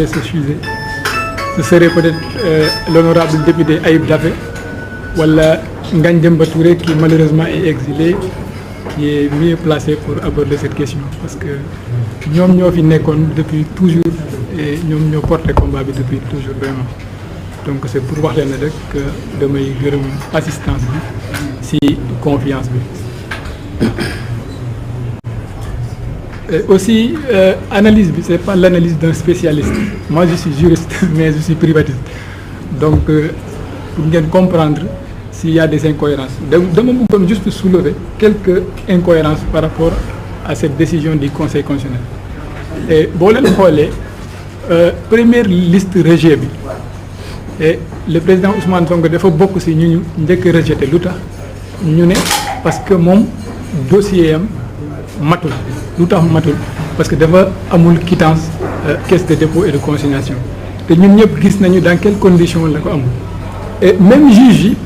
s'excuser. Ce serait peut-être l'honorable député Aïb Daffé wala Ngagne Demba Touré qui malheureusement est exilé, qui est mieux placé pour aborder cette question parce que ñoom ñoo fi nekkoon depuis toujours et ñoom ñoo porté combat bi depuis toujours vraiment. Donc c'est pour wax leen rek que damay gërëm assistance bi ci confiance bi. Et aussi analyse bi c'est pas l'analyse d'un spécialiste. Moi je suis juriste mais je suis privatiste. Donc pour ngeen comprendre s'il y a des incohérences. Dama bëggoon juste soulever quelques incohérences par rapport à cette décision du Conseil constitutionnel. Et boo leen xoolee première liste rejet bi et le président Ousmane Sonko dafa bokk ci ñu njëkk a rejeté lu tax ñu ne parce que moom dossier am matul. Lu tax matul parce que dafa amul quittance caisse de dépôt et de consignation te ñun ñëpp gis nañu dans quelles conditions la ko amul. Et même juge yi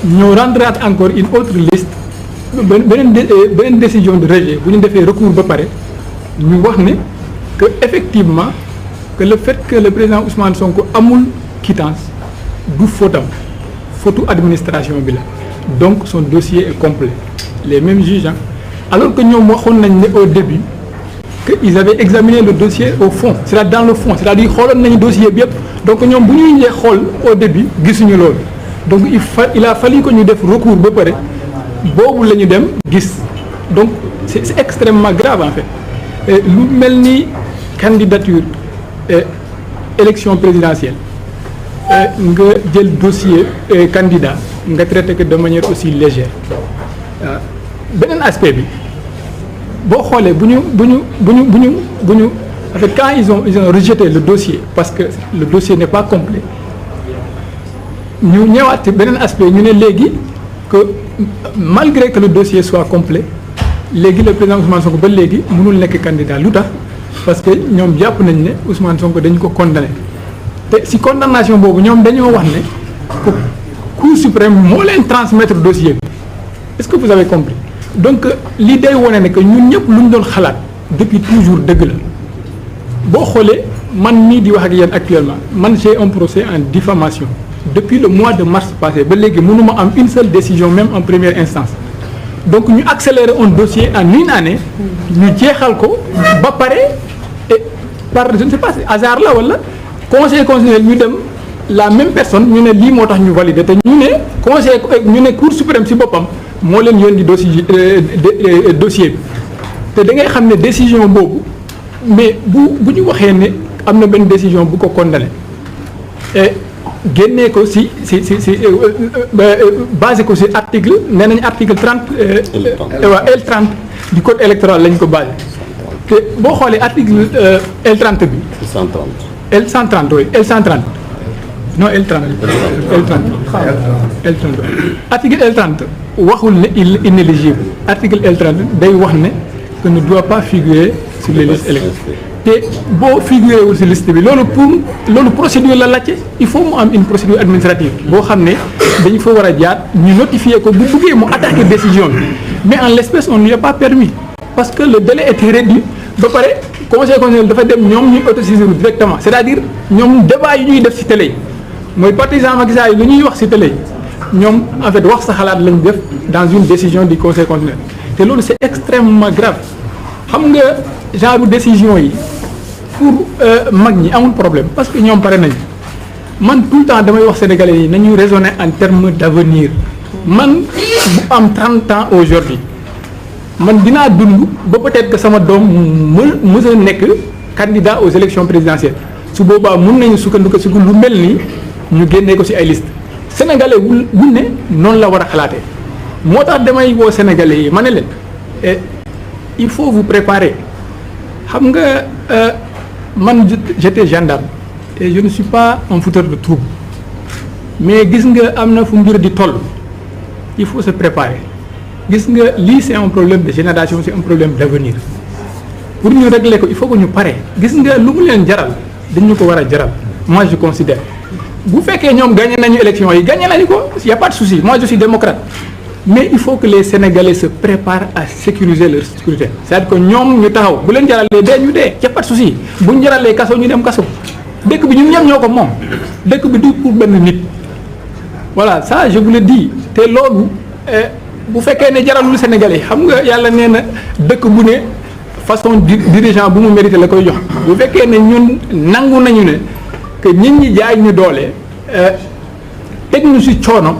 ñoo rendraat encore une autre liste beneen décision de rejet bu ñu defee recours ba pare ñu wax ne que effectivement que le fait que le président Ousmane Sonko amul quittance du fautam fautu administration bi la donc son dossier est complet les mêmes juges alors que ñoom waxoon nañ ne au début que ils avaient examiné le dossier au fond c'est-à-dire dans le fond c'est-à-dire xooloon nañu dossier bi yëpp donc ñoom bu ñuy ñee xool au début gisuñu loolu donc il a fallu que ñu def recours ba pare boobu la ñu dem gis donc c'est extrêmement grave en fait et lu mel ni candidature élection présidentielle nga jël dossier candidat nga traité que de manière aussi légère beneen aspect bi boo xoolee bu ñu en fait quand ils ont rejeté le dossier parce que le dossier n'est pas complet ñu ñëwaat ci beneen aspect ñu ne léegi que malgré que le dossier soit complet léegi le président Ousmane Sonko ba léegi mënul nekk candidat lu tax parce que ñoom jàpp nañ ne Ousmane Sonko dañu ko condamné te ci condamnation boobu ñoom dañoo wax ne que Cour suprême moo leen transmettre dossier bi est-ce que vous avez compris donc lii day wone ne que ñun ñëpp lu ñu doon xalaat depuis toujours dëgg la boo xoolee man mii di wax ak yéen actuellement man j'ai un procès en diffamation depuis le mois de mars passé ba léegi mënuma am une seule décision même en première instance donc ñu accélérer un dossier en une année ñu jeexal ko ba pare et par je ne sais pas hasard la wala conseil constitutionnel ñu dem la même personne ñu ne lii moo tax ñu valider te ñu ne cour suprême ci boppam moo leen yónni dossier bi te da ngay xam ne décision boobu mais bu ñu waxee ne am na benn décision bu ko condamné et génnee ko ci basé ko ci article nee nañ article 30 L30 du code électoral lañ ko basé te boo xoolee article L30 bi. L130 oui L130 non L30 article L30 waxul ne il est inéligible article L30 day wax ne que ne doit pas figurer sur les listes électorales te boo figuré wul ci liste bi loolu procédure la laajte il faut mu am une procédure administrative boo xam ne dañu fa war a jaar ñu notifier ko bu buggee mu attaquer décision bi mais en l'espèce on ne lui a pas permis parce que le délai était réduit ba pare conseil constitutionnel dafa dem ñoom ñuy autosaisir directement c'est-à-dire ñoom débat yi ñuy def ci télé yi mooy partisan Macky Sall yi lu ñuy wax ci télé yi ñoom en fait wax sa xalaat lañ def dans une décision du conseil constitutionnel te loolu c'est extrêmement grave xam nga genre décision yi pour mag ñi amul problème parce que ñoom pare nañu man tout le temps damay wax sénégalais yi nañu raisonner en termes d'avenir man bu am 30 ans aujourd'hui man dinaa dund ba peut-être que sama doom mës a nekk candidat aux élections présidentielles su boobaa mun nañu sukkandiku ci lu mel nii ñu génnee ko ci ay liste sénégalais wul ne noonu la war a xalaatee moo tax damay woo sénégalais yi ma ne leen il faut vous préparer xam nga man j'étais gendarme et je ne suis pas un fouteur de trouble mais gis nga am na fu mbir di toll il faut se préparer gis nga lii c'est un problème de génération c'est un problème d'avenir pour ñu régler ko il faut que ñu pare gis nga lu mu leen jaral dañu ko war a jaral moi je considère bu fekkee ñoom gagné nañu élection yi gagné nañu ko y a pas de souci moi je suis démocrate mais il faut que les Sénégalais se préparent à sécuriser leur sécurité. C'est-à-dire que ñoom ñu taxaw bu leen jaralee dee ñu dee y a pas de souci bu ñu jaralee kaso ñu dem kaso dëkk bi ñun ñëpp ñoo ko moom dëkk bi du pour benn nit. Voilà ça je vous le dis te loolu bu fekkee ne jaralul Sénégalais xam nga yàlla nee na dëkk bu ne façon dirigeant bu mu mérité la koy jox bu fekkee ne ñun nangu nañu ne que nit ñi jaay ñu doole teg ñu ci coono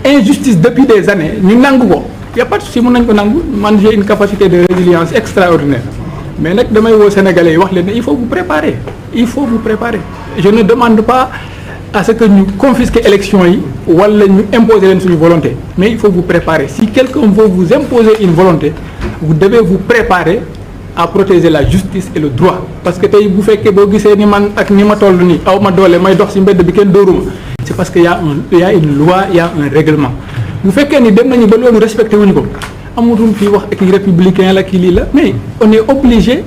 injustice depuis des années ñu nangu ko y a pas de souci mën nañ ko nangu man j'ai une capacité de résilience extraordinaire mais nag damay woo Sénégalais yi wax leen ne il faut vous préparer je ne demande pas à ce que ñu confisquer élection yi wala ñu imposer leen suñu volonté mais il faut vous préparer si quelqu'un veut vous imposer une volonté vous devez vous préparer à protéger la justice et le droit parce que tey bu fekkee boo gisee ni man ak ni ma toll nii aw ma doole may dox ci mbedd bi kenn dóoruma c'est parce que y a une loi y a un règlement bu fekkee ni dem nañu ba loolu respecté wuñu ko amatul fii wax ak républicain la kii lii la mais on est obligé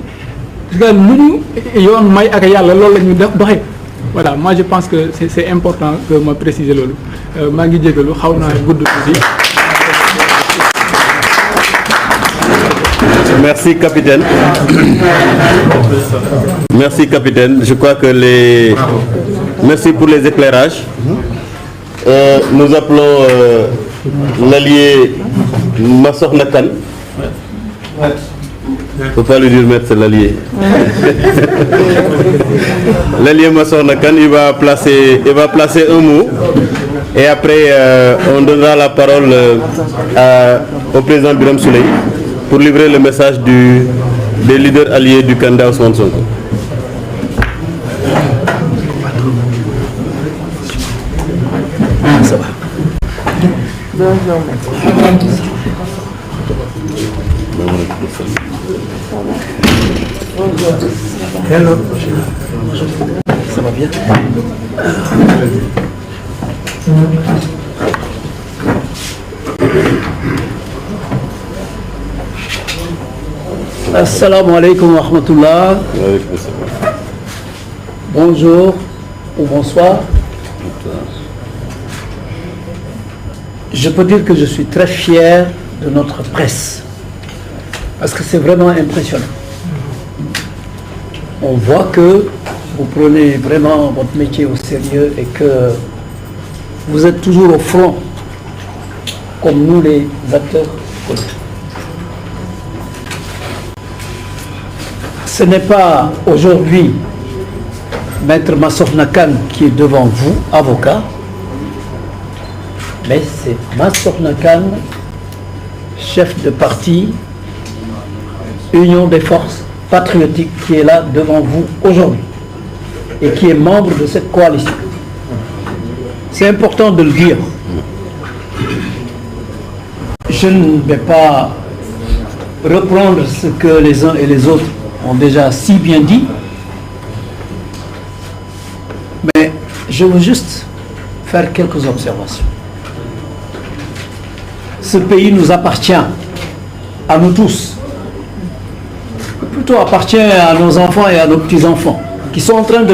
parce que lu ñu yoon may ak yàlla loolu la ñu doxee voilà moi je pense que c'est important que ma préciser loolu maa ngi jégalu xaw naa gudd aussi. Merci capitaine. Merci capitaine. Je crois que merci pour les éclairages. Nous appelons l'allié Massokhna Kane. Faut pas lui dire maître, c'est l'allié. L'allié Massokhna Kane, il va placer un mot et après on donnera la parole au président Birame Souleye pour livrer le message des leaders alliés du candidat Ousmane Sonko. Ça va. Bonjour, hello. Ça va bien? Assalamu alaikum wa rahmatullah. Bonjour ou bonsoir. Je peux dire que je suis très fier de notre presse parce que c'est vraiment impressionnant. On voit que vous prenez vraiment votre métier au sérieux et que vous êtes toujours au front comme nous les acteurs politiques. Ce n'est pas aujourd'hui Maître Massokhna Kane qui est devant vous, avocat, mais c'est Massokhna Kane, chef de parti Union des forces patriotiques, qui est là devant vous aujourd'hui et qui est membre de cette coalition. C'est important de le dire. Je ne vais pas reprendre ce que les uns et les autres ont déjà si bien dit, mais je veux juste faire quelques observations. Ce pays nous appartient, à nous tous, plutôt appartient à nos enfants et à nos petits-enfants, qui sont en train de